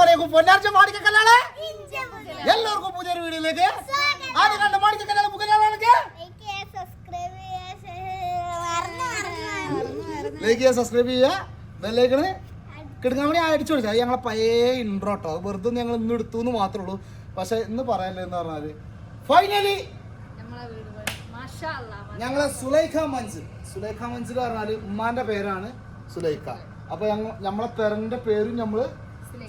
അലൈക്കും പൊന്നാർച്ച മാണിക്കല്ലാണ് എല്ലാവർക്കും പുതിയൊരു വീഡിയോയിലേക്ക് ആദ്യം കണ്ട മാണിക്കല്ലാണ് മുഖ്യക്ക് ലൈക്ക് ചെയ്യുക സബ്സ്ക്രൈബ് ചെയ്യുക ബെല്ലൈക്കണ് കിടക്കാൻ വേണ്ടി അടിച്ചു കൊടുക്കുക അത് ഞങ്ങളെ പഴയ ഇൻട്രോ കേട്ടോ വെറുതെ ഞങ്ങൾ ഇന്ന് എടുത്തു എന്ന് മാത്രമേ ഉള്ളൂ പക്ഷെ ഇന്ന് പറയാനില്ല എന്ന് പറഞ്ഞാല് ഫൈനലി ഞങ്ങളെ സുലൈഖ മൻസിൽ പറഞ്ഞാല് ഉമ്മാന്റെ പേരാണ് സുലൈഖ. അപ്പൊ നമ്മളെ പേരന്റെ പേരും നമ്മള്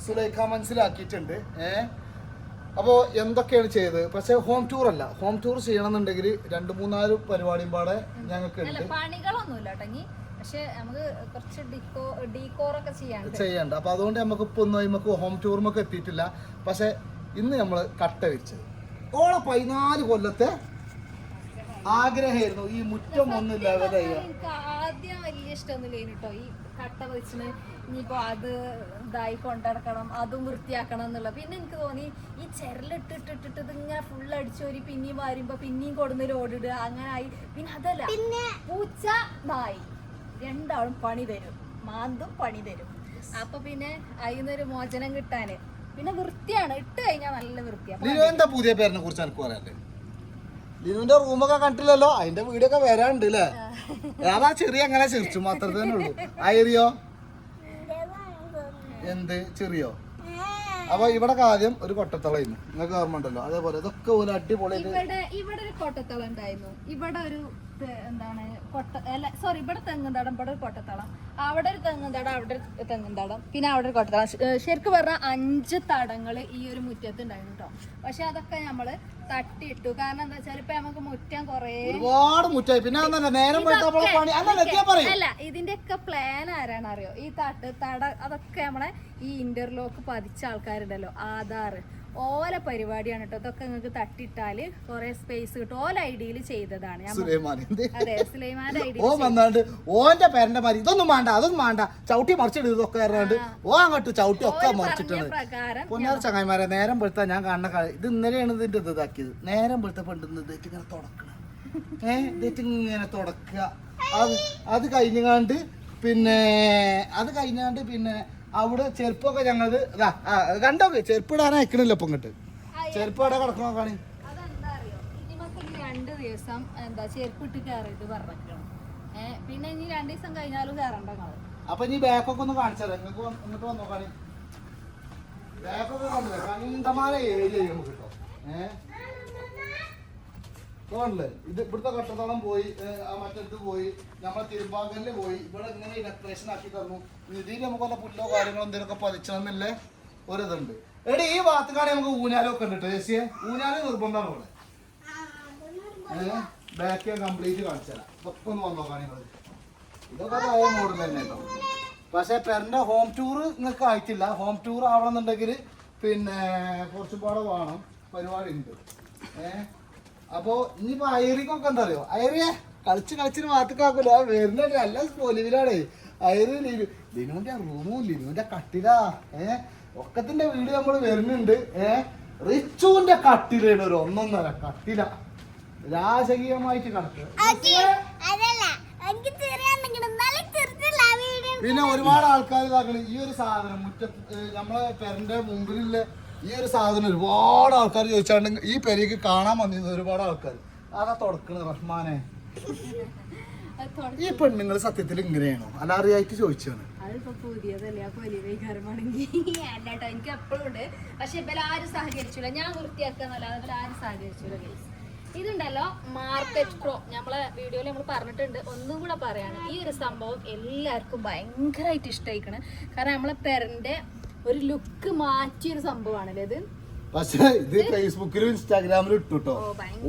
സുലൈഖ മനസ്സിലാക്കിയിട്ടുണ്ട്. അപ്പോൾ എന്തൊക്കെയാണ് ചെയ്തത്? പക്ഷെ ഹോം ടൂർ അല്ല. ഹോം ടൂർ ചെയ്യണമെന്നുണ്ടെങ്കിൽ 2-3 പരിപാടിയും പാടെ ഞങ്ങൾക്ക് ചെയ്യണ്ട. അപ്പൊ അതുകൊണ്ട് നമുക്ക് ഇപ്പൊ ഒന്നും നമുക്ക് ഹോം ടൂറിമൊക്കെ എത്തിയിട്ടില്ല. പക്ഷെ ഇന്ന് നമ്മള് കട്ട വിരിച്ചത് ഓളെ 14 കൊല്ലത്തെ ആഗ്രഹമായിരുന്നു ഈ മുറ്റം ഒന്ന് ലെവലായി. ആദ്യം വലിയ ഇഷ്ടമൊന്നുമില്ല കേട്ടോ ഈ കട്ട വെച്ചിന് ഇനിയിപ്പോ അത് ഇതായി കൊണ്ടിടക്കണം അതും വൃത്തിയാക്കണം എന്നുള്ള. പിന്നെ എനിക്ക് തോന്നി ഈ ചെരലിട്ടിട്ടിട്ടിട്ട് ഇതിങ്ങനെ ഫുൾ അടിച്ചോരി പിന്നെയും വരുമ്പോ പിന്നെയും കൊടുന്ന് ലോഡിടുക അങ്ങനെ ആയി. പിന്നെ അതല്ല പൂച്ച നായി രണ്ടാളും പണി തരും, മാന്തും പണി തരും. അപ്പൊ പിന്നെ അതിന്നൊരു മോചനം കിട്ടാന് പിന്നെ വൃത്തിയാണ് ഇട്ട് കഴിഞ്ഞാൽ നല്ല വൃത്തിയാണ്. പുതിയ പേരിനെ കുറിച്ച് എനിക്ക് പറയാല്ലേ? ലിനുവിന്റെ റൂമൊക്കെ കണ്ടില്ലല്ലോ, അതിന്റെ വീടൊക്കെ വരാനുണ്ട് അല്ലേ? അതാ ചെറിയ അങ്ങനെ ചിരിച്ചു മാത്രമേ തന്നെ ഉള്ളൂ. അയറിയോ എന്ത് ചെറിയോ? അപ്പൊ ഇവിടെ ആദ്യം ഒരു കൊട്ടത്തളയിരുന്നു, നിങ്ങൾക്ക് ഓർമ്മ ഉണ്ടല്ലോ. അതേപോലെ ഇതൊക്കെ ഒരു അടിപൊളി. ഇവിടെ ഒരു കൊട്ടത്തളം ഉണ്ടായിരുന്നു, ഇവിടെ ഒരു എന്താണ് ഇവിടെ തെങ്ങുന്തടം, ഇവിടെ ഒരു കൊട്ടത്തളം, അവിടെ ഒരു തെങ്ങുന്തടം, അവിടെ ഒരു തെങ്ങുന്തടം, പിന്നെ അവിടെ ഒരു കൊട്ടത്തളം. ശരിക്കും പറഞ്ഞാൽ 5 തടങ്ങള് ഈ ഒരു മുറ്റത്ത് ഉണ്ടായിരുന്നു കേട്ടോ. പക്ഷെ അതൊക്കെ നമ്മള് തട്ടിയിട്ടു. കാരണം എന്താ വെച്ചാൽ ഇപ്പൊ നമുക്ക് മുറ്റം കൊറേ ഒരുപാട് മുറ്റായി. പിന്നെ അല്ല ഇതിന്റെ ഒക്കെ പ്ലാൻ ആരാണ് അറിയോ? ഈ തട അതൊക്കെ നമ്മളെ ഈ ഇന്റർലോക്ക് പതിച്ച ആൾക്കാരുണ്ടല്ലോ, ആധാർ ഓല പരിപാടിയാണ് കേട്ടോ. ഇതൊക്കെ നിങ്ങൾക്ക് തട്ടിട്ടാല് കൊറേ സ്പേസ് കിട്ടും. ഓല ഐഡിയയിൽ ചെയ്തതാണ്. അതെ, സുലൈമാന്റെ ഐഡിയ ഓന്റെ പേരന്റെ മാതിരി ഇതൊന്നും വേണ്ട അതൊന്നും വേണ്ട ചവിട്ടി മറിച്ചിട്ട് ഇതൊക്കെ ഓ അങ്ങോട്ട് ചവിട്ടി ഒക്കെ മറിച്ചിട്ടുണ്ട്. പൊന്നാർ ചങ്ങായിമാരെ നേരം വെളുത്താ ഞാൻ കാണുന്ന ഇത് ഇന്നലെയാണ് ഇതിന്റെ ഇതാക്കിയത്. നേരം വെളുത്ത പെണ്ണ് ഇതേറ്റ് ഇങ്ങനെ തുടക്കണം, ഇതേറ്റ് ഇങ്ങനെ തുടക്കുക. അത് കഴിഞ്ഞാണ്ട് പിന്നെ അവിടെ ചെരുപ്പൊക്കെ ഞങ്ങളത് കണ്ടോക്കെ ചെരുപ്പ് ഇടാൻ അയക്കണില്ല. ഇപ്പൊ ഇങ്ങോട്ട് ചെരുപ്പ് അവിടെ കിടക്കണോ കാണി. അതെന്താ അറിയോ, ഇതിമൊക്കെ 2 ദിവസം എന്താ ചെരുപ്പിട്ട് കയറിയിട്ട് പറഞ്ഞിരിക്കണം. പിന്നെ ഇനി 2 ദിവസം കഴിഞ്ഞാലും കയറണ്ട. അപ്പൊ ഇനി ബാക്കൊക്കെ ഒന്ന് കാണിച്ചാലോ? നിങ്ങൾക്ക് ഇങ്ങോട്ട് വന്നോ കാണി. ബാക്കൊക്കെ കണ്ടില്ലേ? കണ്ടമാന ഏരിയ നമുക്ക് കിട്ടോ. തോന്നല്ലേ? ഇത് ഇവിടുത്തെ കട്ടത്തോളം പോയി, മറ്റടുത്ത് പോയി, നമ്മളെ തിരുമ്പാങ്കലില് പോയി. ഇവിടെ ഇങ്ങനെ ഡെക്കറേഷൻ ആക്കി തന്നു. ഇതിൽ നമുക്ക് വല്ല പുല്ലോ കാര്യങ്ങളോ എന്തെങ്കിലുമൊക്കെ പതിച്ചണമെന്നില്ലേ ഒരിതുണ്ട്. എടി ഈ ഭാഗത്തുകാണെ നമുക്ക് ഊഞ്ഞാലൊക്കെ ഉണ്ട് കേട്ടോ. ചേച്ചിയെ ഊഞ്ഞാല് നിർബന്ധമാണ് ഇവിടെ. ബാക്ക് കംപ്ലീറ്റ് കാണിച്ചാൽ ഇതൊക്കെ ഒന്ന് വന്നോ കാണികൾ. ഇതൊക്കെ പഴയ മോഡൽ തന്നെ കേട്ടോ. പക്ഷെ പെരന്റെ ഹോം ടൂർ നിങ്ങൾക്ക് ആയിട്ടില്ല. ഹോം ടൂർ ആവണമെന്നുണ്ടെങ്കിൽ പിന്നെ കുറച്ചും പാടെ വേണം, പരിപാടി ഉണ്ട്. അപ്പൊ ഇനിയിപ്പോ അയറിക്കൊക്കെ എന്താ അറിയോ? അയറിയെ കളിച്ചിന് ഭാഗത്തേക്കാക്കൂല, വരുന്ന നല്ല പൊലിവിലാണേ. അയറി ലിനുവിന്റെ റൂമും ലിനുവിന്റെ കട്ടില ഒക്കത്തിന്റെ വീട് നമ്മൾ വരുന്നുണ്ട്. റിച്ചുവിന്റെ കട്ടിലാണ് ഒരു 1.5 കട്ടില രാജകീയമായിട്ട് കിടക്കുക. പിന്നെ ഒരുപാട് ആൾക്കാർ ഇതാക്കണ ഈ ഒരു സാധനം മുറ്റത്ത് നമ്മളെ പെരന്റെ മുമ്പിലുള്ള ഈ ഒരു സാധനം ഒരുപാട് ആൾക്കാർ ചോദിച്ചാണ്ട് ഈ പെരയ്ക്ക് കാണാൻ വന്നിരുന്നത് ഒരുപാട് ആൾക്കാർ. അതാ തുടക്കണ റഹ്മാനെ. ഈ പെണ്ണുങ്ങൾ സത്യത്തിൽ ഇങ്ങനെയാണോ അല്ല അറിയായിട്ട് ചോദിച്ചാണ്? അതിപ്പോ പുതിയതല്ലേ, അപ്പൊ അല്ലാട്ടോ എനിക്ക് എപ്പോഴും ഉണ്ട്. പക്ഷെ ഇവരാരും സഹകരിച്ചില്ല, ഞാൻ വൃത്തിയാക്കാന്നല്ലാതെ ഇവരാരും സഹകരിച്ചില്ല. ഇതുണ്ടല്ലോ മാർക്കറ്റ് പ്രോ, നമ്മളെ വീഡിയോയിൽ നമ്മൾ പറഞ്ഞിട്ടുണ്ട്. ഒന്നും കൂടെ പറയാണ്, ഈ ഒരു സംഭവം എല്ലാവർക്കും ഭയങ്കരമായിട്ട് ഇഷ്ടമായിക്കണ്. കാരണം നമ്മളെ പെരന്റെ ഒരു ലുക്ക് മാറ്റിയൊരു സംഭവമാണല്ലേ ഇത്. പക്ഷെ ഇത് ഫേസ്ബുക്കിലും ഇൻസ്റ്റാഗ്രാമിലും ഇട്ടുട്ടോ.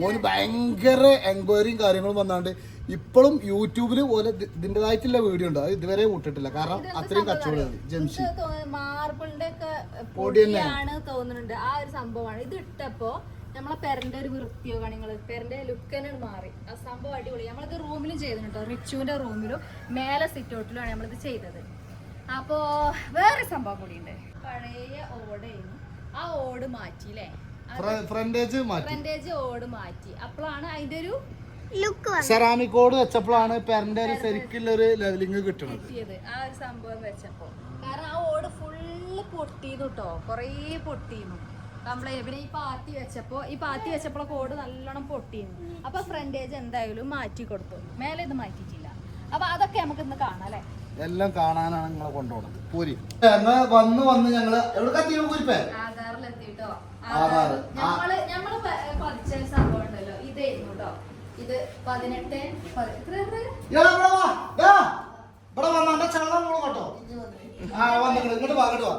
ഓന് ഭയങ്കര എൻക്വയറിയും കാര്യങ്ങളും വന്നാണ്ട് ഇപ്പോഴും യൂട്യൂബില് പോലെ ഇതിൻ്റെതായിട്ടുള്ള വീഡിയോ ഉണ്ട്. അത് ഇതുവരെ വിട്ടിട്ടില്ല. കാരണം അത്രയും കച്ചവടം മാർബിളിന്റെ ഒക്കെ പൊടിയാണ് തോന്നുന്നുണ്ട്. ആ ഒരു സംഭവമാണ് ഇത് ഇട്ടപ്പോ നമ്മളെ പെരന്റെ ഒരു വൃത്തിയോ കാര്യങ്ങള് പെരന്റെ ലുക്ക് തന്നെ മാറി. ആ സംഭവം അടിപൊളി. നമ്മളിത് റൂമിലും ചെയ്തിട്ടുണ്ടോ, റിച്ചുവിന്റെ റൂമിലും മേലെ സിറ്റ് ഔട്ടിലുമാണ് നമ്മളിത് ചെയ്തത്. അപ്പോ വേറെ സംഭവം കൂടി ഉണ്ട്. പഴയ ഓടായിരുന്നു, ആ ഓട് മാറ്റിയില്ലേ, ഫ്രണ്ടേജ് ഓട് മാറ്റി. അപ്പോഴാണ് അതിന്റെ ഒരു സെറാമിക് ഓട് വെച്ചപ്പോഴാണ് പെരന്റെ ഒരു ശരിക്കുള്ള ഒരു ലെവലിംഗ് കിട്ടുന്നത്. ആ ഒരു സംഭവം വെച്ചപ്പോ കാരണം ആ ഓട് ഫുള്ള് പൊട്ടിന്നു കേട്ടോ, കൊറേ പൊട്ടിന്നു കംപ്ലൈന്റ്. പിന്നെ ഈ പാത്തി വെച്ചപ്പോൾ ഓട് നല്ലോണം പൊട്ടിന്നു. അപ്പൊ ഫ്രണ്ടേജ് എന്തായാലും മാറ്റി കൊടുത്തു, മേലെ ഇത് മാറ്റിയിട്ടില്ല. അപ്പൊ അതൊക്കെ നമുക്ക് ഇന്ന് കാണാം അല്ലേ, എല്ലാം കാണാനാണ് നിങ്ങളെ കൊണ്ടുപോകുന്നത്. പൂരി വന്ന് ഞങ്ങള് എവിടെ ആധാറിലെത്തിട്ടോ. ഞമ്മള് പതിച്ച സംഭവം ഉണ്ടല്ലോ, ഇതായിരുന്നു കേട്ടോ. ഇത് 18 ഇവിടെ വന്നെ ചള്ളം കേട്ടോ. ഇങ്ങോട്ട് വാങ്ങട്ടോ.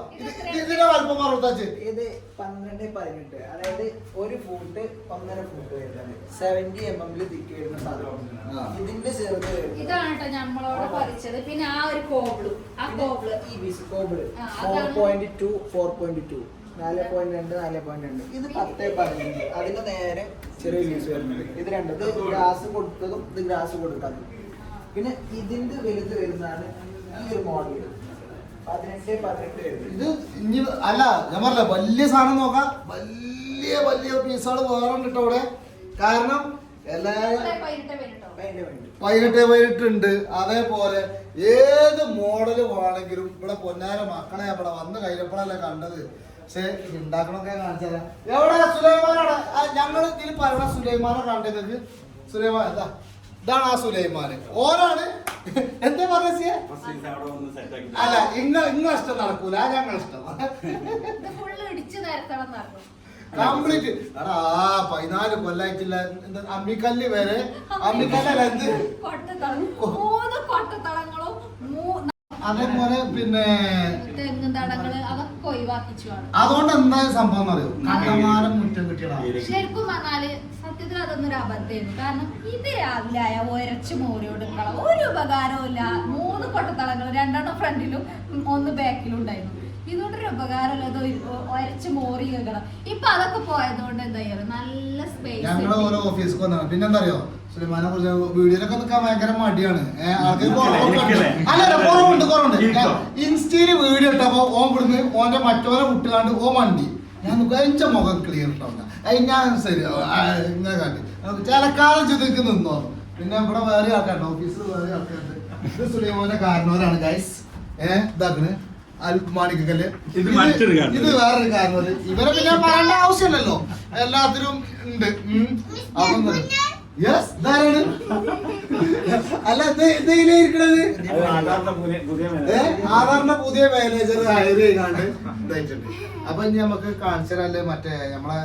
ഇതിന്റെ വലുപ്പം പറഞ്ഞാച്ച് ഇത് 12-18, അതായത് 1 ഫൂട്ട് 1.5 ഫൂട്ട് വരുന്നത് 70 mm തിക്ക് വരുന്ന സാധനം. ഇതിന്റെ ചെറുത് ഇതാണ് കേട്ടോ നമ്മളോട് പറിച്ചത്. പിന്നെ ആ ഒരു കോബിള്, ആ കോബിള് ഈ പീസ് കോബിള് 4.2 4.2 4.2 4.2. ഇത് 10-15. അതിന് നേരെ ചെറിയ പീസ് വരുന്നത്. ഇത് രണ്ടും, ഇത് ഗ്രാസ് കൊടുത്തതും ഇത് ഗ്രാസ് കൊടുക്കാത്തതും. പിന്നെ ഇതിന്റെ വലുത് വരുന്നതാണ് ഈ ഒരു മോഡൽ 18 ഇത് ഇനി അല്ല ഞാൻ പറഞ്ഞ വലിയ സാധനം നോക്കാം. വലിയ വലിയ പീസുകൾ വേറെ ഉണ്ട് അവിടെ. കാരണം എല്ലാവരും 18 ഉണ്ട്. അതേപോലെ ഏത് മോഡല് വേണമെങ്കിലും ഇവിടെ പൊന്നാര മക്കളെ ഇവിടെ വന്ന് കഴിഞ്ഞപ്പോഴല്ലേ കണ്ടത്. പക്ഷെ ഉണ്ടാക്കണൊക്കെ കാണിച്ചാൽ എവിടെ സുലൈമാനാണ് ഞങ്ങൾ ഇതിൽ പറയണ സുലൈമാനെ കണ്ടത്. സുലൈമാൻ ഇതാണ് ആ സുലൈമാന്. ഓരാണ് എന്താ പറയുക. അല്ല ഇങ്ങ ഇഷ്ടം നടക്കൂല, ഞങ്ങൾ ഇഷ്ടം കംപ്ലീറ്റ്. എടാ 14 കൊല്ലായിട്ടില്ല അമ്മിക്കല്ല് വരെ. അമ്മിക്കല്ലല്ല എന്ത് അതേപോലെ പിന്നെ അതുകൊണ്ട് എന്താ സംഭവം അറിയോ, കണ്ടമാനം മുറ്റം കിട്ടിയതാണ്. ശരിക്കും പറഞ്ഞാല് സത്യത്തിൽ അതൊന്നും ഒരു അബദ്ധമായിരുന്നു. കാരണം ഇത് രാവിലെയായ ഒരച്ച് മോരിയോടുക്കള ഒരു ഉപകാരവും ഇല്ല. 3 കൊട്ടത്തളങ്ങൾ, 2 ഫ്രണ്ടിലും 1 ബാക്കിലും ഉണ്ടായിരുന്നു. ഇതുകൊണ്ടൊരു ഉപകാരമല്ല, അത് ഒരച്ച് മോറി കേൾക്കണം. ഇപ്പൊ അതൊക്കെ പോയതുകൊണ്ട് എന്തായാലും നല്ല സ്പേസ്. ഞങ്ങള് ഓരോ ഓഫീസിൽ വന്നാണ്. പിന്നെന്താ അറിയോ, സുലൈമാനെ കുറിച്ച് വീഡിയോയിലൊക്കെ നിൽക്കാൻ ഭയങ്കര മടിയാണ്. കുറവുണ്ട്. ഇൻസ്റ്റയില് വീഡിയോ ഇട്ടപ്പോ ഓൻ ഇവിടുന്ന് ഓന്റെ മറ്റോനെ വിട്ടുകാണ്ട് ഓ മണ്ടി. ഞാൻ കഴിച്ച മുഖം ക്ലിയർ ഇട്ടാ ഞാൻ ശരി ഇങ്ങനെ കാട്ടി ചിലക്കാലം ചിതക്ക് നിന്നോ. പിന്നെ ഇവിടെ വേറെ ആൾക്കാരുണ്ട്, ഓഫീസിൽ വേറെ ആൾക്കാരുണ്ട്. ഇത് സുലൈമാന്റെ കാരണവരാണ് ഗൈസ്. ഇതാക്കണ് മാണിക്കല്ല്. ഇത് വേറൊരു കാരണം. ഇവരെ പിന്നെ പറയേണ്ട ആവശ്യമില്ലല്ലോ, എല്ലാത്തിനും ഉണ്ട്. അപ്പൊ യെസ് ഇതാരാണ് അല്ല ഇതിലിരിക്കണത് ആധാറിന്റെ പുതിയ മാനേജർ ഹയർ ചെയ്താണ്ട് ഇതായിട്ടുണ്ട്. അപ്പൊ ഇനി നമുക്ക് കാണിച്ചാലല്ലേ മറ്റേ നമ്മളെ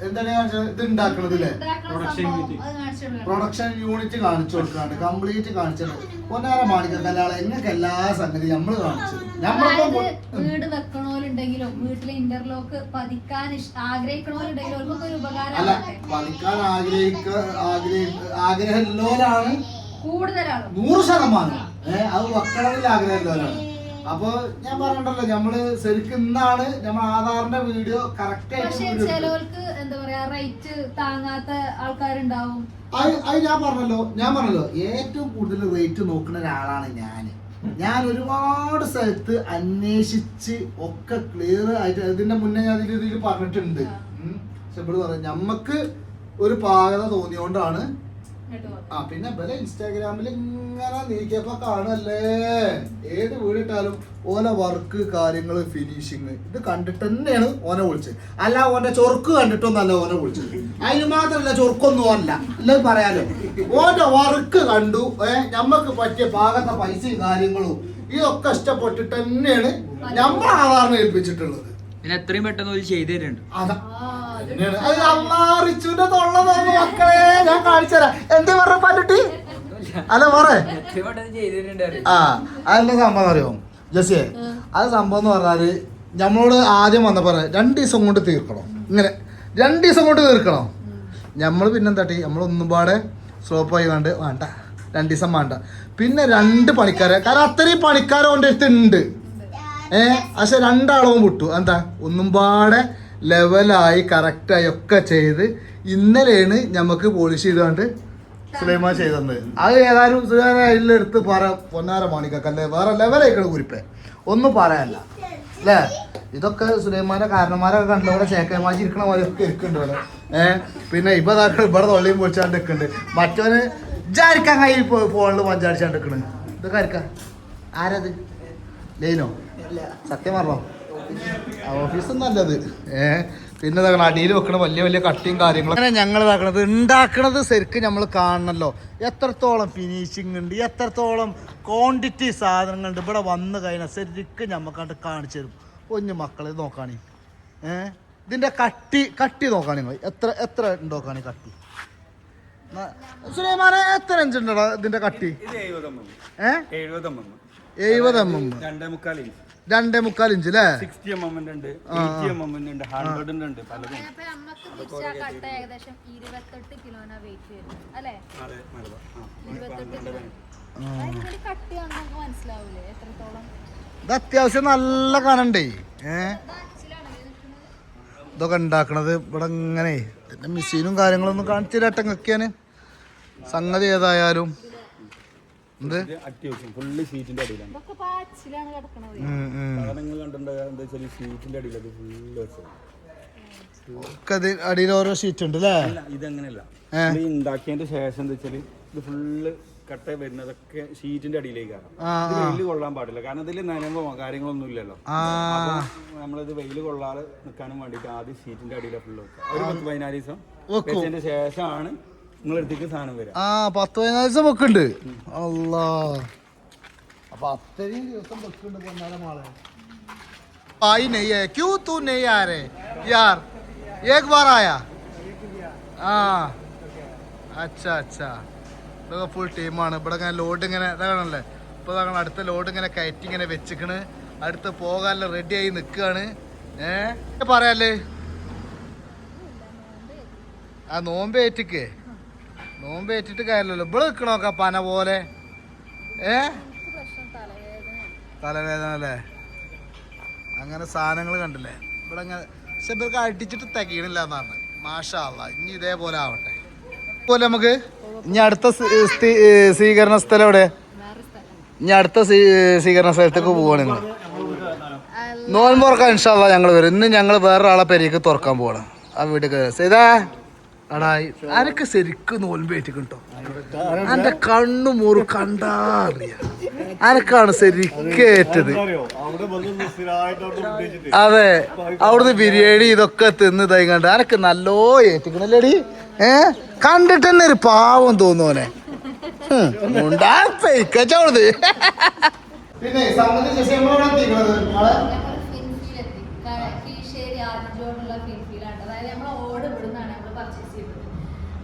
എന്താണ് ഇത് ഉണ്ടാക്കണത് അല്ലേ, പ്രൊഡക്ഷൻ യൂണിറ്റ് കാണിച്ചു കൊടുക്കാണ്ട് കംപ്ലീറ്റ് കാണിച്ചത്. പൊന്നാര മാണിക്കല്ലാളെ നിങ്ങൾക്ക് എല്ലാ സംഗതി നമ്മള് കാണിച്ചു. വീട് വെക്കണോലുണ്ടെങ്കിലും വീട്ടിലെ ഇന്റർലോക്ക് പതിക്കാൻ ആഗ്രഹിക്കണോലുണ്ടെങ്കിലും ഒരു ഉപകാരം. അല്ല പതിക്കാൻ ആഗ്രഹമുള്ളവരാണ് കൂടുതലാണ്, 100%. അത് വെക്കണമെങ്കിൽ ആഗ്രഹമുള്ളവരാണ്. അപ്പൊ ഞാൻ പറഞ്ഞിട്ടല്ലോ നമ്മള് ശരിക്കും ഇന്നാണ് നമ്മൾ ആധാറിന്റെ വീഡിയോ കറക്റ്റ് ആയിട്ട്. ചിലവർക്ക് എന്താ പറയാ റേറ്റ് താങ്ങാത്ത ആൾക്കാരുണ്ടാവും. അത് ഞാൻ പറഞ്ഞല്ലോ ഏറ്റവും കൂടുതൽ റേറ്റ് നോക്കുന്ന ഒരാളാണ് ഞാൻ ഒരുപാട് സ്ഥലത്ത് അന്വേഷിച്ച് ഒക്കെ ക്ലിയർ ആയിട്ട് ഇതിന്റെ മുന്നേ ഞാൻ ഇതിൽ പറഞ്ഞിട്ടുണ്ട്. പക്ഷെ ഇവിടെ പറയാം നമ്മക്ക് ഒരു പാകത തോന്നിയോണ്ടാണ്. പിന്നെ ഇവരെ ഇൻസ്റ്റാഗ്രാമിൽ ഇങ്ങനെ നീക്കിയപ്പോ കാണല്ലേ, ഏത് വീടിട്ടാലും ഓനെ വർക്ക് കാര്യങ്ങള് ഫിനിഷിങ് ഇത് കണ്ടിട്ട് തന്നെയാണ് ഓനെ വിളിച്ചത്. അല്ല ഓന്റെ ചൊർക്ക് കണ്ടിട്ടൊന്നല്ല ഓനെ വിളിച്ചത്. അതിന് മാത്രല്ല ചൊർക്കൊന്നും അല്ല അല്ല പറയാലോ. ഓന്റെ വർക്ക് കണ്ടു, ഞമ്മക്ക് പറ്റിയ പാകത്തെ പൈസയും കാര്യങ്ങളും ഇതൊക്കെ ഇഷ്ടപ്പെട്ടിട്ട് തന്നെയാണ് നമ്മൾ ആധാറിനെ ഏൽപ്പിച്ചിട്ടുള്ളത്. പിന്നെ എത്രയും പെട്ടെന്ന് ഒരു ചെയ്തു തരുന്നുണ്ട്. അത് അമ്മാറിച്ചുന്റെ തൊള്ള മക്കളെ ഞാൻ കാണിച്ചുതരാം. എന്താ പറഞ്ഞ പറ്റി അല്ല പറ. അതെന്താ സംഭവം അറിയോ ജസിയെ, അത് സംഭവം എന്ന് പറഞ്ഞാല് നമ്മളോട് ആദ്യം വന്നപ്പോ 2 ദിവസം കൊണ്ട് തീർക്കണം. ഇങ്ങനെ 2 ദിവസം കൊണ്ട് തീർക്കണം. നമ്മൾ പിന്നെന്താട്ടി നമ്മളൊന്നും പാടെ സ്ലോപ്പായി കണ്ട് വേണ്ട 2 ദിവസം വേണ്ട. പിന്നെ 2 പണിക്കാരെ, കാരണം അത്രയും പണിക്കാരെ കൊണ്ട് അടുത്തുണ്ട്. പക്ഷെ 2 ആളവും വിട്ടു. എന്താ ഒന്നും പാടെ ലെവലായി കറക്റ്റായി ഒക്കെ ചെയ്ത് ഇന്നലെയാണ് നമുക്ക് പോളിഷ് ചെയ്താണ്ട് സുലൈമാൻ ചെയ്തത്. അത് ഏതായാലും അതിലെടുത്ത് പറ പൊന്നാര മാണിക്കല്ലേ വേറെ ലെവലായിക്കണ കുരിപ്പേ ഒന്നും പറയാനല്ല അല്ലേ. ഇതൊക്കെ സുലൈമാന്റെ കാരണന്മാരൊക്കെ കണ്ടു. ഇവിടെ ചേക്കന്മാർ ഇരിക്കണ പോലെ ഒക്കെ ഇരിക്കുന്നുണ്ട് ഇവിടെ. പിന്നെ ഇപ്പൊ ഇവിടെ തൊള്ളിയും പൊളിച്ചാണ്ട് നിൽക്കുന്നുണ്ട്. മറ്റവന് ജാരിക്കാൻ കൈ ഫോണിൽ പഞ്ചാടിച്ചാണ്ട് നിൽക്കണ്. ഇതൊക്കെ ആർക്കാ ആരത് ലൈനോ സത്യം പറഞ്ഞോ ഓഫീസ് നല്ലത് പിന്നെ അടിയിൽ വെക്കണ വലിയ വലിയ കട്ടിയും കാര്യങ്ങളും അങ്ങനെ ഞങ്ങൾ ഇതാക്കണത് ഉണ്ടാക്കണത് ശരിക്കും നമ്മൾ കാണണല്ലോ എത്രത്തോളം ഫിനിഷിങ് ഉണ്ട് എത്രത്തോളം ക്വാണ്ടിറ്റി സാധനങ്ങളുണ്ട് ഇവിടെ വന്നു കഴിഞ്ഞാൽ ശരിക്കും ഞമ്മക്കണ്ട് കാണിച്ചു തരും കുഞ്ഞു മക്കളെ നോക്കാണി ഇതിൻ്റെ കട്ടി നോക്കാണി നിങ്ങൾ എത്ര നോക്കാണി കട്ടി സുലൈമാനെ എത്ര ഇഞ്ച് ഉണ്ടോ ഇതിന്റെ കട്ടി 70 mm 2.25 ഇഞ്ച് അല്ലേ 60 mm ഉണ്ട് 80 mm ഉണ്ട് 100 ഉണ്ട് പലതും ഏകദേശം 28 കിലോനാ വെയിറ്റ് വരും അല്ലേ? അതെ 28 കിലോ കട്ടി നമുക്ക് മനസ്സിലാവൂലേ എത്രത്തോളം ഇത് അത്യാവശ്യം നല്ല കനണ്ടേ ഇതൊക്കെ ഉണ്ടാക്കണത് ഇവിടെ ഇങ്ങനെ ഇതിന്റെ മെഷീനും കാര്യങ്ങളൊന്നും കാണിച്ചു തരട്ടെങ്ങൊക്കെയാണ് സംഗതി ഏതായാലും അത്യാവശ്യം ഫുള്ള് ഷീറ്റിന്റെ അടിയിലാണ് സാധനങ്ങൾ കണ്ടിട്ടുണ്ടാകുന്ന ഷീറ്റിന്റെ അടിയിലത് ഫുള്ള് അടിയിൽ ഓരോ ഷീറ്റ് ഉണ്ട് അല്ലേ? ഇതങ്ങനെയല്ല ഈ ഉണ്ടാക്കിയതിന്റെ ശേഷം എന്താ വെച്ചാല് ഇത് ഫുള്ള് കട്ട വരുന്നതൊക്കെ ഷീറ്റിന്റെ അടിയിലേക്കാണ് വെയില് കൊള്ളാൻ പാടില്ല കാരണം ഇതിൽ നനവോ കാര്യങ്ങളൊന്നും ഇല്ലല്ലോ നമ്മളിത് വെയില് കൊള്ളാതെ നിൽക്കാനും വേണ്ടിട്ട് ആദ്യം ഷീറ്റിന്റെ അടിയിലെ ഫുള്ള് വെക്കുക ഒരു 10-15 ദിവസം വെച്ചതിന്റെ ശേഷമാണ് നിങ്ങളെടുത്തേക്ക് സാധനം വരാം 10-15 ദിവസം വെക്കുന്നുണ്ട് അല്ലാ അപ്പൊ അത്രയും ദിവസം വെക്കുന്നുണ്ട് പൊന്നാലെ आई नहीं है क्यों तू नहीं आ रहे यार एक बार आया हाँ अच्छा ഇതൊക്കെ ഫുൾ ടീമാണ് ഇവിടെ ഇങ്ങനെ ലോഡ് ഇങ്ങനെ ഇതാണല്ലേ ഇപ്പോൾ ഇതാണ് അടുത്ത ലോഡ് ഇങ്ങനെ കയറ്റി ഇങ്ങനെ വെച്ചിക്കണ് അടുത്ത് പോകാനുള്ള റെഡി ആയി നിൽക്കുകയാണ് പറയാല്ലേ ആ നോമ്പേറ്റിട്ട് കാര്യമല്ലോ ഇവിടെ നിൽക്കണോക്ക പന പോലെ തലവേദന അല്ലേ അങ്ങനെ സാധനങ്ങൾ കണ്ടില്ലേ ഇവിടെ ഇങ്ങനെ പക്ഷെ ഇവർക്ക് അടിച്ചിട്ട് തികയണില്ല എന്നാണ് മാഷാ അല്ലാ ഇനി ഇതേപോലെ ആവട്ടെ പോലെ നമുക്ക് ഇനി അടുത്ത സ്വീകരണ സ്ഥലം എവിടെ ഇനി അടുത്ത സ്വീകരണ സ്ഥലത്തേക്ക് പോവാണ് നിങ്ങൾ നോമ്പ് തുറക്കാൻ ഇൻഷാ അല്ലാ ഞങ്ങൾ വരും ഇന്ന് ഞങ്ങൾ വേറൊരാളെ പെരേക്ക് തുറക്കാൻ പോവാണ് ആ വീട്ടിൽ സേതാ അടായി അനക്ക് ശരിക്കും നോൽമ്പേറ്റിക്കും കേട്ടോ എന്റെ കണ്ണു മുറു കണ്ടാ അറിയാം അനക്കാണ് ശരിക്കേറ്റത് അതെ അവിടുന്ന് ബിരിയാണി ഇതൊക്കെ തിന്ന് ഇതായി കണ്ട് അനക്ക് നല്ലോ ഏറ്റിക്കണല്ലേടി കണ്ടിട്ട് തന്നെ ഒരു പാവം തോന്നുവനെ ഉണ്ടാക്കച്ചോളത് പിന്നെ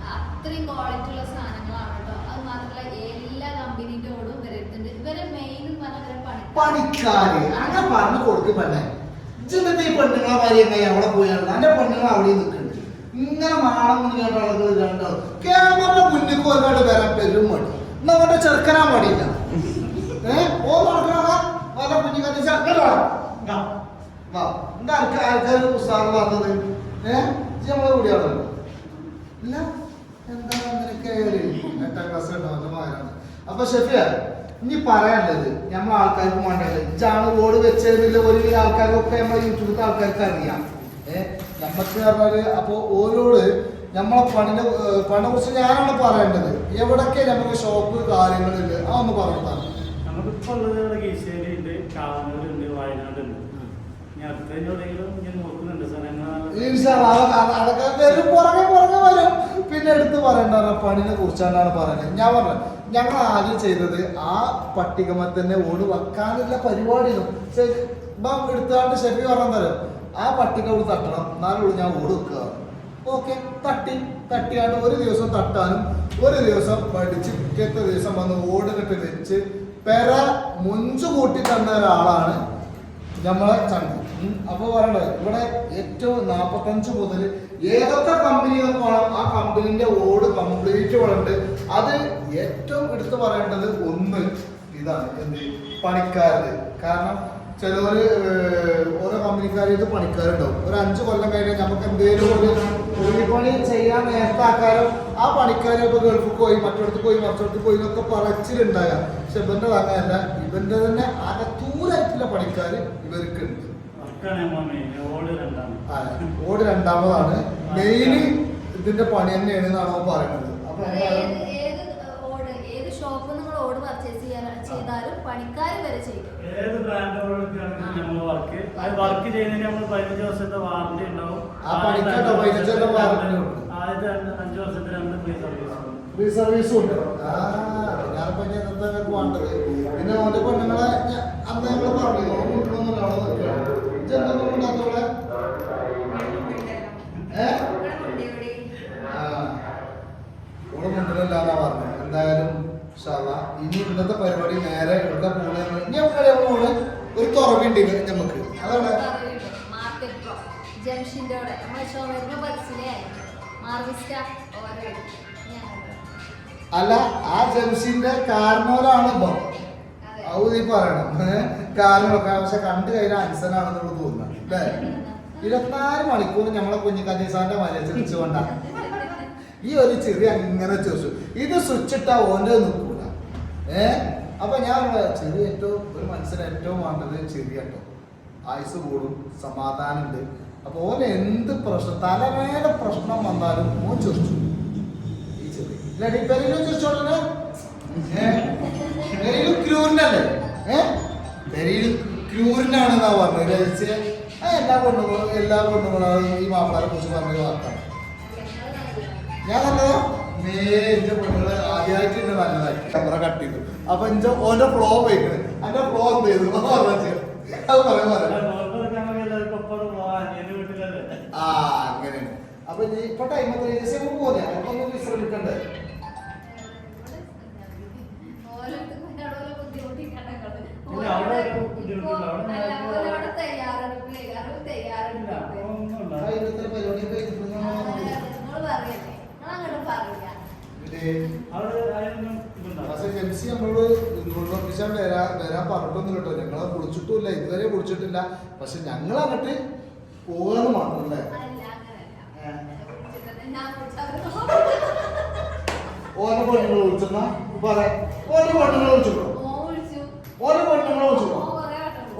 അത്രയും ക്വാളിറ്റി ഉള്ള സാധനങ്ങളാണ് കേട്ടോ. അത് മാത്രമല്ല എല്ലാ കമ്പനീന്റെ ഓടും വരുന്നുണ്ട്. ഇവരെ മെയിൻ എന്ന് പറഞ്ഞാൽ പണിക്കാര് അങ്ങനെ പറഞ്ഞു കൊടുക്കപ്പെട്ടെ ജീവിതത്തിൽ ഈ പെണ്ണുങ്ങളെ മാതിരി അവിടെ പോയാണ് എന്റെ പെണ്ണുങ്ങൾ അവിടെ നിൽക്കുന്നുണ്ട് ഇങ്ങനെ മാണം കൊണ്ട് കേട്ട ആളുകൾ രണ്ടോ ക്യാമറ മുന്നിൽ ഒരുപാട് വരാൻ പെരും മടി എന്നാ അവന്റെ ചെറുക്കനാൻ മടിയില്ല ഓ നടക്കണ വല്ല കുഞ്ഞിക്കത്തി എന്താ ആൾക്കാർ ഉത്സാഹം പറഞ്ഞത് നമ്മളെ കൂടിയാണല്ലോ ഇല്ല അപ്പൊ ഷെഫിയ ഇനി പറയാനുള്ളത് നമ്മളെ ആൾക്കാർക്ക് വേണ്ടത് ഇജാണ് റോഡ് വെച്ചതില്ല ഒരു ആൾക്കാർക്കൊക്കെ നമ്മളെ യൂട്യൂബിലത്തെ ആൾക്കാർക്ക് അറിയാം നമുക്ക് പറഞ്ഞാല് അപ്പൊ ഓരോട് നമ്മളെ പണിനെ കുറിച്ച് ഞാനാണ് പറയേണ്ടത് എവിടൊക്കെ നമുക്ക് ഷോപ്പ് കാര്യങ്ങളുണ്ട് അതൊന്ന് പറഞ്ഞതാണ് നമുക്കിപ്പോ ഉള്ളത് കീശേരിയുണ്ട് കാവനൂരുണ്ട് വയനാടുണ്ട് അതൊക്കെ വരും പുറകെ വരും പിന്നെ എടുത്ത് പറയണ്ട പണിനെ കുറിച്ചാണ് പറയുന്നത് ഞാൻ പറഞ്ഞത് ഞങ്ങൾ ആദ്യം ചെയ്തത് ആ പട്ടികമ തന്നെ ഓട് വെക്കാനുള്ള പരിപാടിയും എടുത്താണ്ട് ഷെഫി പറഞ്ഞ തരും ആ പട്ടിക ഓട് തട്ടണം എന്നാലും ഞാൻ ഓട് വെക്കുക ഓക്കെ തട്ടിയാണ്ട് ഒരു ദിവസം തട്ടാനും ഒരു ദിവസം പഠിച്ച് പിറ്റത്തെ ദിവസം വന്ന് ഓട് കെട്ടി വെച്ച് പെര മുഞ്ചു കൂട്ടി തന്ന ഒരാളാണ് നമ്മളെ ചങ്ക്. അപ്പൊ പറയണ്ടത് ഇവിടെ ഏറ്റവും 45 മുതൽ ഏതൊക്കെ കമ്പനികൾക്ക് വേണം ആ കമ്പനിന്റെ ഓട് കംപ്ലീറ്റ് വേണുണ്ട്. അത് ഏറ്റവും എടുത്തു പറയേണ്ടത് ഒന്ന് ഇതാണ് എന്ത് പണിക്കാരത്. കാരണം ചിലവര് ഓരോ കമ്പനിക്കാരായിട്ട് പണിക്കാരുണ്ടാവും. ഒരു 5 കൊല്ലം കഴിഞ്ഞാൽ നമുക്ക് എന്തെങ്കിലും ഒരു പണി ചെയ്യാൻ നേരത്താക്കാരും ആ പണിക്കാരെ ഇപ്പൊ ഗൾഫിൽ പോയി മറ്റിടത്ത് പോയി മറിച്ചിടത്ത് പോയി എന്നൊക്കെ പറച്ചിലുണ്ടാകാം. പക്ഷെ ഇവന്റെ അങ്ങനെയല്ല, ഇവന്റെ തന്നെ അകത്തൂരായിട്ടുള്ള പണിക്കാര് ഇവർക്ക് ഉണ്ട്. ഓട് രണ്ടാമതാണ് മെയിൻ ഇതിന്റെ പണി തന്നെയാണ് എന്നാണ് പറയുന്നത്. അപ്പൊ ഷോപ്പ് നിങ്ങൾ ഓട് പർച്ചേസ് ചെയ്താലും ചെയ്താലും പണിക്കാർ വരെ ചെയ്യും. ഏത് ബ്രാൻഡുകളൊക്കെയാണെങ്കിലും നമ്മൾ വർക്ക് ചെയ്യുന്നതിന് നമ്മൾ 15 വർഷത്തെ വാറണ്ടി ഉണ്ടാവും. ആദ്യത്തെ 5 വർഷത്തെ 2 ഫ്രീ സർവീസും ഉണ്ട്. ഞാനിപ്പോ എന്താ വേണ്ടത് പിന്നെ ഓന്റെ പെണ്ണുങ്ങളെ അന്ന് ഞങ്ങൾ പറഞ്ഞു മുണ്ടില്ലാന്നാ പറഞ്ഞു. എന്തായാലും ഇനി ഇന്നത്തെ പരിപാടി നേരെ എടുക്കാൻ പോകുന്നത് ഒരു തുറവുണ്ട് നമുക്ക്. അതാണ് അല്ല ആ ജംഷന്റെ കാരണവരാണ് ഇപ്പം അത് നീ പറയണം. കാരണമൊക്കെ പക്ഷെ കണ്ടു കഴിഞ്ഞാൽ അൻസനാണെന്നുള്ള തോന്നുന്നത് അല്ലേ? 24 മണിക്കൂർ നമ്മളെ കുഞ്ഞിക്കന്നീസാന്റെ മലച്ചിരിച്ചുകൊണ്ടാണ് ഈ ഒരു ചെറിയ അങ്ങനെ ചെറിച്ചു. ഇത് സ്വിച്ച് ഇട്ടാ ഓൻ്റെ നിൽക്കൂല. അപ്പൊ ഞാൻ ചെറിയ ഏറ്റവും ഒരു മനുഷ്യന് ഏറ്റവും വേണ്ടത് ചെറിയ കേട്ടോ. ആയുസ് കൂടും, സമാധാനമുണ്ട്. അപ്പൊ ഓൻ എന്ത് പ്രശ്നം തലവേദന പ്രശ്നം വന്നാലും ഓൻ ചെറിച്ചു. ഈ ചെറിയ പെരയിലും ചെറിച്ചോളെ പെരയിലും ക്രൂരിനല്ലേ? പെരയിലും ക്രൂരിനാണെന്നാ പറഞ്ഞത്. എല്ലാ പെണ്ണുങ്ങളും ഈ മാപ്പിളാരെ കുറിച്ച് പറഞ്ഞ വാർത്താൻ ഞാൻ നല്ലതാ. എന്റെ പെണ്ണുങ്ങള് ആദ്യമായിട്ട് എന്നെ നല്ലതാക്കി ക്യാമറ കട്ട് ചെയ്തു. അപ്പൊ എന്റെ ഓന്റെ ഫ്ലോ പോയിക്കണ്. എന്റെ ഫ്ലോ എന്ത് ചെയ്തു അത് പറയാൻ അങ്ങനെയാണ്. അപ്പൊ ഇപ്പൊ ടൈം എത്ര ദിവസം പോലെ അപ്പൊ ഒന്ന് വിശ്രമിക്കണ്ടേ? വരാൻ പറഞ്ഞിട്ടൊന്നും കേട്ടോ. ഞങ്ങളെ കുളിച്ചിട്ടില്ല, ഇതുവരെ കുളിച്ചിട്ടില്ല. പക്ഷെ ഞങ്ങൾ അങ്ങോട്ട് പോകാന്ന് മാത്രല്ലേ. ഓരോ പെണ്ണുങ്ങൾ വിളിച്ചെന്നാ പറയാ. ഓരോ പെണ്ണുങ്ങൾ വിളിച്ചോ, ഓരോ പെണ്ണുങ്ങളെ വിളിച്ചോ.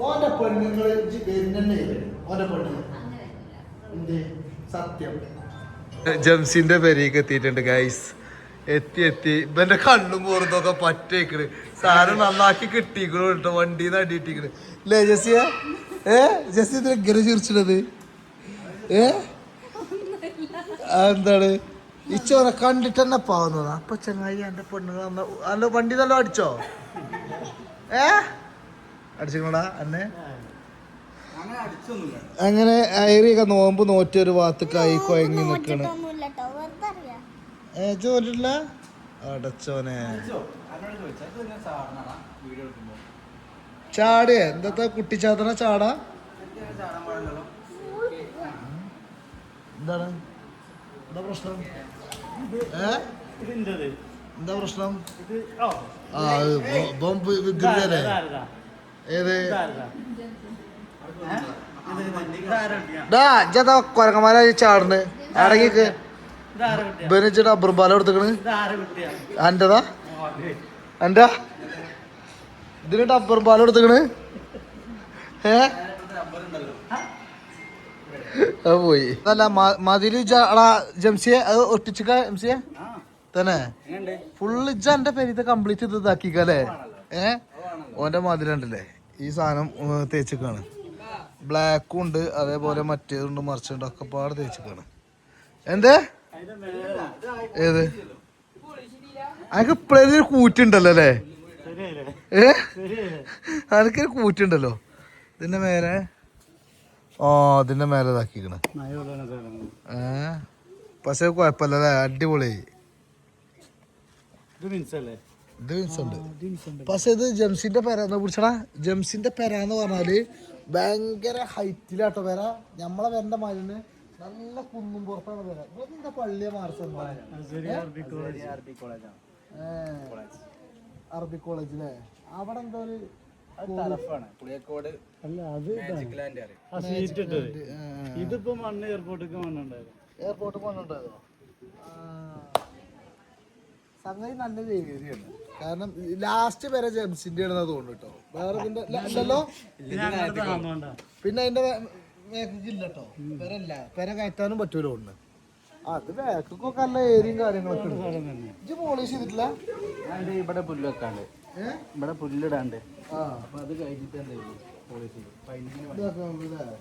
ഓന്റെ പെണ്ണുങ്ങൾ വരുന്നേ ഓന്റെ പെണ്ണുങ്ങൾ സത്യം. ജംസിന്റെ പെരേക്ക് എത്തിയിട്ടുണ്ട് ഗൈസ്. എത്തി ഇവന്റെ കണ്ണും പോറുന്നൊക്കെ പറ്റേക്കണ്. സാധനം നന്നാക്കി കിട്ടിക്കണു കേട്ടോ. വണ്ടിന്ന് അടിയിട്ടിക്കണ് അല്ലേ ജസിയ? ജസി ഇതിന് എങ്ങനെ ചിരിച്ചത്? എന്താണ് ഈ ചോര കണ്ടിട്ട് തന്നെ പാവുന്നതാ. അപ്പൊ ചങ്ങായി എന്റെ പെണ്ണുങ്ങൾ അല്ല വണ്ടി നല്ല അടിച്ചോ? അടിച്ചിക്കണടാ എന്നെ. അങ്ങനെ അയറിയൊക്കെ നോമ്പ് നോറ്റൊരു ഭാഗത്തേക്കായി കൊയങ്ങി നിക്കണ്. ചോദിട്ടില്ല അടച്ചോനെ ചാടിയ എന്താ കുട്ടിച്ചാത്തന ചാടാ? എന്താണ് എന്താ പ്രശ്നം? എന്താ പ്രശ്നം? വിഗ്രഹല്ലേ? ഏത് കൊരങ്ങന്മാരെ ചാടണ്? അടങ്ങിക്ക് ബെനിച്ചിട്ട് അബ്രംപാലം എടുത്തേക്കണ്. അൻ്റെതാ എൻ്റെ ഇതിനിട്ട് അബ്രംപാലം എടുത്തേക്കണ്. അത് പോയി. അതല്ല മതില് ജംസിയെ അത് ഒട്ടിച്ചിക്ക ജംസിയെ തന്നെ ഫുള്ള് ഇജ്ജ എന്റെ പെരീത്തെ കംപ്ലീറ്റ് ഇത് ഇതാക്കിക്കല്ലേ? ഓന്റെ മതിലുണ്ടല്ലേ ഈ സാധനം തേച്ചിക്കാണ്. ബ്ലാക്കും ഉണ്ട്, അതേപോലെ മറ്റേതുണ്ട്, മറിച്ചുണ്ട്, ഒക്കെ പാട് തേച്ചിക്കാണ്. എന്തേ ഏത് അനക്ക് ഇപ്പഴൊരു കൂറ്റുണ്ടല്ലോ അല്ലേ? അനക്കൊരു കൂറ്റുണ്ടല്ലോ ഇതിന്റെ മേലെ. ഇതിന്റെ മേലെ ഇതാക്കിക്കണ്. പക്ഷെ കുഴപ്പമില്ലല്ലേ? അടിപൊളി. ഇത് വിൻസുണ്ട്. പക്ഷെ ഇത് ജംസിന്റെ പെരാന്ന് പിടിച്ചടാ. ജംസിന്റെ പെരാന്ന് പറഞ്ഞാല് ഭയങ്കര ഹൈറ്റിലാട്ടോ പെര. ഞമ്മളെ പെരന്റെ മരുന്ന് നല്ല കുന്നും പുറത്താണ് പെര. എന്താ പള്ളിയെ മാർച്ച് അറബി കോളേജിലെ അവിടെ എന്താ ഒരു ഇതിപ്പോ മണ്ണ് എയർപോർട്ടിലേക്ക് മണ്ണുണ്ടായിരുന്നു. എയർപോർട്ട് മണ്ണുണ്ടായതോ? സംഗതി നല്ലൊരു ഏരിയയാണ്. കാരണം ലാസ്റ്റ് വരെ ജംസിന്റെ ആണെന്ന് തോന്നുന്നു കേട്ടോ. വേറെ ഇതിന്റെ ഇല്ലല്ലോ. പിന്നെ അതിന്റെ മേക്കില്ല കേട്ടോ. പെരല്ല പെര കയറ്റാനും പറ്റൂലോ ഉണ്ട്. അത് ബാക്കൊക്കെ നല്ല ഏരിയയും കാര്യങ്ങളൊക്കെ ഉണ്ട്. ഇജ്ജ് പോളിഷ് ചെയ്തിട്ടില്ല? ഇവിടെ പുല്ലൊക്കെ ഇവിടെ പുല്ലിടാണ്ട് ആ അപ്പൊ അത് കഴിഞ്ഞിട്ട് എന്തായാലും പോളിസി ഇതൊക്കെ ഉണ്ടല്ലേ?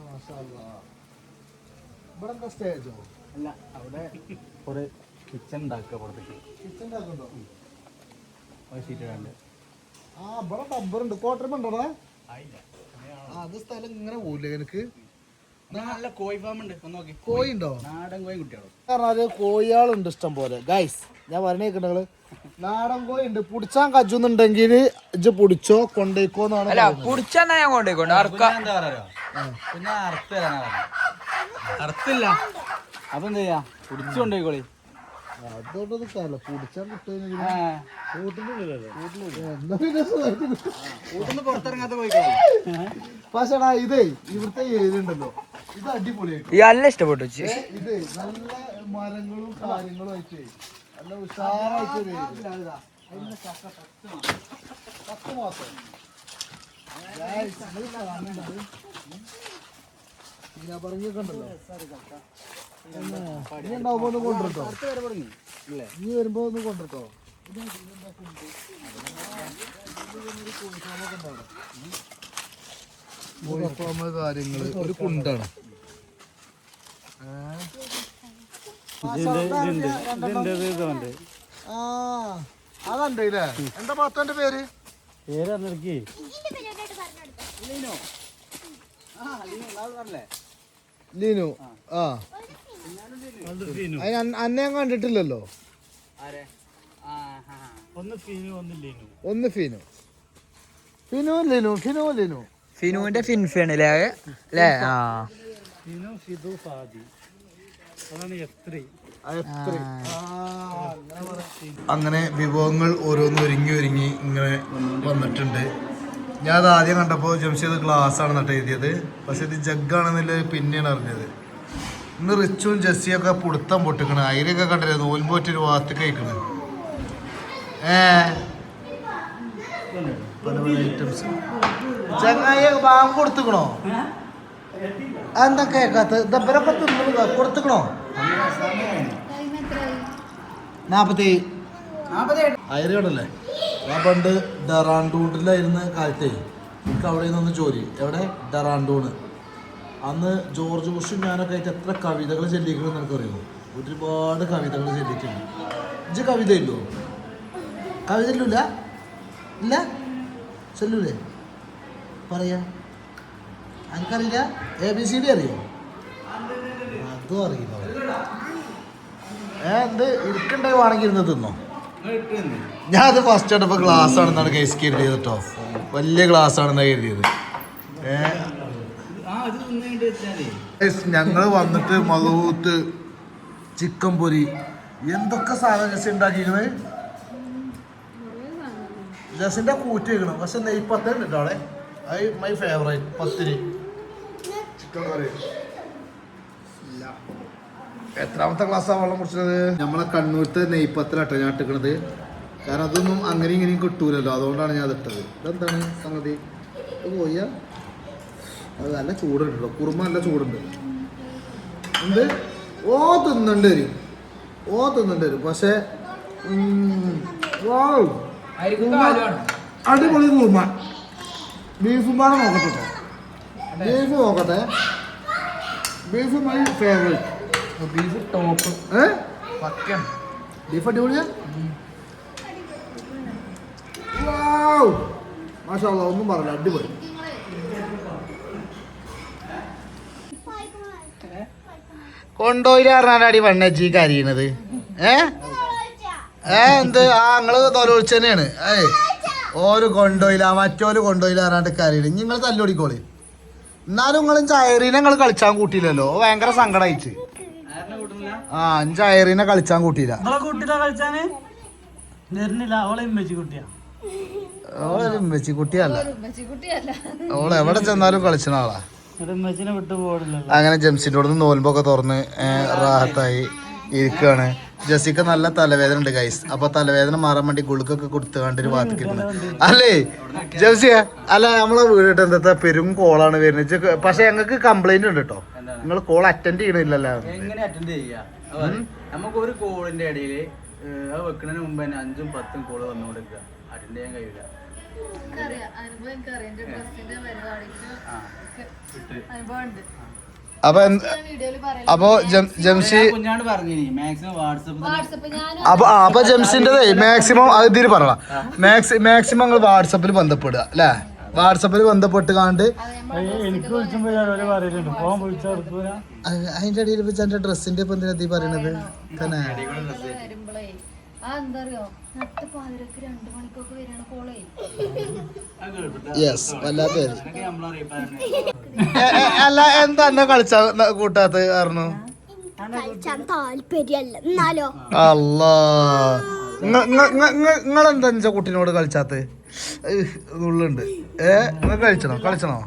മാഷാ അല്ലാ. ഇവിടെ എന്താ സ്റ്റേജോ? അല്ല അവിടെ ഒരു കിച്ചൺ ഉണ്ടാക്കുക പുറത്തേക്ക് കിച്ചൺ ഉണ്ടാക്കുന്നുണ്ടോ? ഷീറ്റ് ഇടാണ്ട് ആ ഇവിടെ ഡബ്ബറുണ്ട്. കോട്ടരമുണ്ടോടാ? അത് സ്ഥലം ഇങ്ങനെ പോകില്ലേ എനിക്ക്? നല്ല കോഴി ഫാം ഉണ്ട് ഒന്ന് നോക്കി കോഴി ഉണ്ടോ? നാടൻ കോഴി കുട്ടികളോ പറഞ്ഞാല് കോഴികളുണ്ട് ഇഷ്ടം പോലെ. ഗൈസ് ഞാൻ പറഞ്ഞേക്കണങ്ങള് നാടൻ കോഴി ഉണ്ട്. പുടിച്ചാൻ കജുന്നുണ്ടെങ്കിൽ ഇജ്ജ് പുടിച്ചോ കൊണ്ടേക്കോന്നാണ് അല്ല കുടിച്ചാ ഞാൻ കൊണ്ടേക്കോണ്ട് എന്താ പറയാ പിന്നെ അറുത്ത് തരാനാ പറഞ്ഞത് അറുത്തില്ല അപ്പൊ എന്ത് ചെയ്യാ കുടിച്ചു കൊണ്ടോയിക്കോളി അതുകൊണ്ടൊന്നും കാര്യമില്ല. പുടിച്ചാൻ കിട്ടുമെങ്കിൽ വീട്ടിന്ന് പുറത്തിറങ്ങാത്ത പോയിക്കോളി പക്ഷേടാ ഇതേ ഇവിടുത്തെ ഏരിയ ഉണ്ടല്ലോ ഇത് അടിപൊളിയായിട്ട്. ഈ നല്ല ഇഷ്ടപ്പെട്ടു വെച്ച് ഇത് നല്ല മരങ്ങളും കാര്യങ്ങളും ആയിട്ട് നല്ല ഉഷാറായിട്ട് ഒരു area. 10 മാസം ഞാൻ പറഞ്ഞിട്ടുണ്ടല്ലോ നീ ഉണ്ടാവുമ്പോ ഒന്ന് കൊണ്ടിട്ടോ. നീ വരുമ്പോ ഒന്ന് കൊണ്ടിട്ടോ. കാര്യങ്ങള് ഒരു കുണ്ടാണ്. ആ അതല്ലേ എന്താ പാത്തോന്റെ പേര്? പേരറിഞ്ഞിടക്കേ ലീനു. ആ അന്നെ ഞാൻ കണ്ടിട്ടില്ലല്ലോ. ഒന്ന് ഫീനു ഒന്ന് ലീനു. ഒന്ന് ഫിനു ഫിനു ലീനു ഫിനു ലീനു ഫിനുവിന്റെ ഫിൻഫാണ് അല്ലേ? ആ ഫീനു ഫിദു ഫാദി അതാണ് എത്ര. അങ്ങനെ വിഭവങ്ങൾ ഓരോന്ന് ഒരുങ്ങി ഇങ്ങനെ വന്നിട്ടുണ്ട്. ഞാൻ അത് ആദ്യം കണ്ടപ്പോൾ ജംഷീദ് ഗ്ലാസ് ആണ് നട്ട് എഴുതിയത്. പക്ഷെ ഇത് ജഗ്ഗാണെന്നില്ല പിന്നെയാണ് അറിഞ്ഞത്. ഇന്ന് റിച്ചും ജസ്സിയൊക്കെ പുടുത്തം പൊട്ടിക്കണ അയിലൊക്കെ കണ്ടില്ലേ നോൽമ്പോറ്റൊരു ഭാഗത്ത് കഴിക്കണ്. പല പല ഐറ്റംസ് ചങ്ങായി ബാങ്ക് കൊടുത്തുക്കണോ? എന്താ കേക്കാത്ത ദബരൊക്കെ തിന്നു കൊടുത്തുക്കണോ? 40 അയറിയോടല്ലേ? ഞാൻ പണ്ട് ഡെറാൻഡൂണിലായിരുന്ന കാലത്തേ എനിക്ക് അവിടെ നിന്നൊന്ന് ജോലി. എവിടെ? ഡെറാൻഡൂണ്. അന്ന് ജോർജ് ബുഷും ഞാനൊക്കെ ആയിട്ട് എത്ര കവിതകൾ ചൊല്ലിക്കണമെന്ന് എനിക്കറിയുമോ? ഒരുപാട് കവിതകൾ ചൊല്ലിയിട്ടുണ്ട്. ഇജ്ജ് കവിത ഇല്ലോ? കവിത ഇല്ലൂല? ഇല്ല ചൊല്ലൂലേ? പറയാ എനിക്കറിയില്ല. ABCD അറിയോ? അതും അറിയില്ല. എന്ത് ഇരിക്കണ്ടാവുകയാണെങ്കിൽ ഇരുന്ന് തിന്നോ? ഞാൻ അത് ഫസ്റ്റ് കണ്ടപ്പോൾ ഗ്ലാസ് ആണെന്നാണ് കേസ് കരുതിയത് കേട്ടോ. വലിയ ഗ്ലാസ് ആണെന്നാണ് കരുതിയത്. ഞങ്ങൾ വന്നിട്ട് മധൂത്ത് ചിക്കൻ പൊരി എന്തൊക്കെ സാധനം ജസ് ഉണ്ടാക്കിയിരുന്നത്. ജസിന്റെ കൂറ്റി വെക്കണം. പക്ഷെ നെയ്പത്തൻ ഉണ്ട് അവിടെ. അത് മൈ ഫേവറേറ്റ്. പത്തിരി ചിക്കൻ കറി. എത്രാമത്തെ ക്ലാസ്സാണ് വെള്ളം കുടിച്ചത്? നമ്മളെ കണ്ണൂരത്തെ നെയ്പത്തിലാട്ടോ ഞാൻ ഇട്ടിക്കണത്. കാരണം അതൊന്നും അങ്ങനെ ഇങ്ങനെയും കിട്ടൂലല്ലോ, അതുകൊണ്ടാണ് ഞാൻ അതിട്ടത്. ഇതെന്താണ് സംഗതി? അത് പോയ അത് നല്ല ചൂടുണ്ട് കേട്ടോ. കുറുമ നല്ല ചൂടുണ്ട്. എന്ത് തിന്നേണ്ടി വരും. പക്ഷേ അടിപൊളി കുറുമ. ബീഫും പാടെ നോക്കട്ടെ കേട്ടോ. ബീഫ് നോക്കട്ടെ. Beef my favourite. Beef top beef അടിപൊളിയാ. മാഷാ അല്ലാ, ഒന്നും പറയില്ല, അടിപൊളി. കൊണ്ടോയില് പറഞ്ഞാടി വണ്ണജി കരിയണത്. എന്ത് നിങ്ങള് തൊലൊഴിച്ച് തന്നെയാണ്. ഓര് കൊണ്ടോയില്ല മറ്റോര് കൊണ്ടോയില്ല പറഞ്ഞാണ്ട് കരിയണ്. നിങ്ങൾ തല്ലോടിക്കോളി. എന്നാലും നിങ്ങളും ചയറീനെ നിങ്ങൾ കളിച്ചാൻ കൂട്ടിയില്ലല്ലോ. ഭയങ്കര സങ്കടമായിട്ട്. ചയറീനെ കളിച്ചാൻ കൂട്ടിയില്ല. ഓളൊരു ഉമ്മച്ചി കുട്ടിയല്ല. ഓള് എവിടെ ചെന്നാലും കളിച്ചണ ആളാ. അങ്ങനെ ജംസിൻ്റെ നോൽമ്പൊക്കെ തുറന്ന് റാഹത്തായി ഇരിക്കുകയാണ്. ജസിക്ക് നല്ല തലവേദന ഉണ്ട് ഗൈസ്. അപ്പൊ തലവേദന മാറാൻ വേണ്ടി ഗുളികൊക്കെ കൊടുത്തു കണ്ടൊരു ഭാഗത്തേക്ക് അല്ലേ ജംസിയ? അല്ല നമ്മളെ വീടിട്ട് എന്താ പെരും കോളാണ് വരുന്നത്. പക്ഷെ ഞങ്ങൾക്ക് കംപ്ലൈന്റ് ഉണ്ട് കേട്ടോ. നിങ്ങൾ കോൾ അറ്റൻഡ് ചെയ്യണില്ലല്ലോ. എങ്ങനെ അറ്റൻഡ് ചെയ്യാ? നമുക്ക് ഒരു കോളിന്റെ ഇടയില് അത് വെക്കുന്നതിന് മുമ്പ് തന്നെ 5-10 കോള് വന്നുകൊടുക്കുക. അറ്റൻഡ് ചെയ്യാൻ കഴിയില്ല. എനിക്കറിയാം അനുഭവം, എനിക്കറിയാം എന്റെ ഡ്രസ്സിന്റെ പരിപാടിക്ക് അനുഭവം ഉണ്ട്. അപ്പൊ വീഡിയോയില് പറയാം. അപ്പൊ ജംഷി കുഞ്ഞാണ്ട് പറഞ്ഞു മാക്സിമം വാട്സപ്പ് ഞാൻ അപ്പൊ ജംഷിന്റെ മാക്സിമം അത് ഇതിൽ പറയണം. മാക്സിമം നിങ്ങൾ വാട്സപ്പിൽ ബന്ധപ്പെടുക അല്ലേ? വാട്സപ്പിൽ ബന്ധപ്പെട്ട് കാണ്ട് എനിക്ക് വിളിച്ചുമ്പോ അവര് പറയലുണ്ട് ഫോൺ വിളിച്ചെടുക്കൂല. അതിന്റെ ഇടയിൽ വെച്ച് എന്റെ ഡ്രസ്സിന്റെ ഇപ്പൊ എന്തിനാ പറയണത് തന്നെ? വരുമ്പോഴേ എന്താ അറിയോ, നട്ട് പാതിരക്ക് 2 മണിക്കൊക്കെ വരികയാണ് കോളേ. യെസ്, വല്ലാത്ത അല്ല എന്താ എന്നെ കളിച്ച കൂട്ടാത്ത കാരണം താല്പര്യല്ല എന്നാലോ അല്ലാ നിങ്ങളെന്താ കുട്ടീനോട് കളിച്ചാത്ത ഉള്ളുണ്ട്. നിങ്ങൾ കളിച്ചണോ?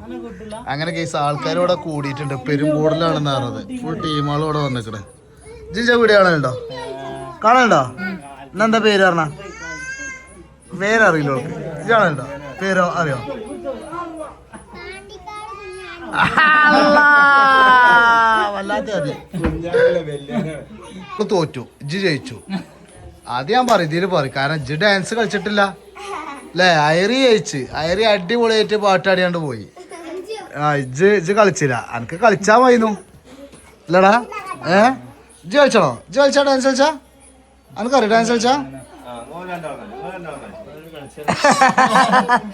അങ്ങനെ കേസ് ആൾക്കാരോടെ കൂടിയിട്ടുണ്ട്. പെരുംകൂടലാണെന്ന് പറഞ്ഞത്. ഫുൾ ടീമുകളും ഇവിടെ വന്നിക്കണേ. ജിജ വീഡിയോ കാണലുണ്ടോ? ഇന്നെന്താ പേര് പറഞ്ഞ? പേരറിയില്ലോ? ജിജ കാണലുണ്ടോ? പേരോ അറിയോ? വല്ലാത്ത തോറ്റു, ഇജ്ജ് ജയിച്ചു. അത് ഞാൻ പറയും, ഇതില് പറയും. കാരണം ഇജ്ജ് ഡാൻസ് കളിച്ചിട്ടില്ല അല്ലേ? അയറി ജയിച്ച്. അയറി അടിപൊളിയായിട്ട് പാട്ടാടിയാണ്ട് പോയി. ഇജ്ജ് കളിച്ചില്ല. എനിക്ക് കളിച്ചാ മതിന്നു ഇല്ലടാ. ഇജ്ജ് കളിച്ചോ? ഡാൻസ് കളിച്ചാ? എനിക്കറിയാം ഡാൻസ് കളിച്ചാ?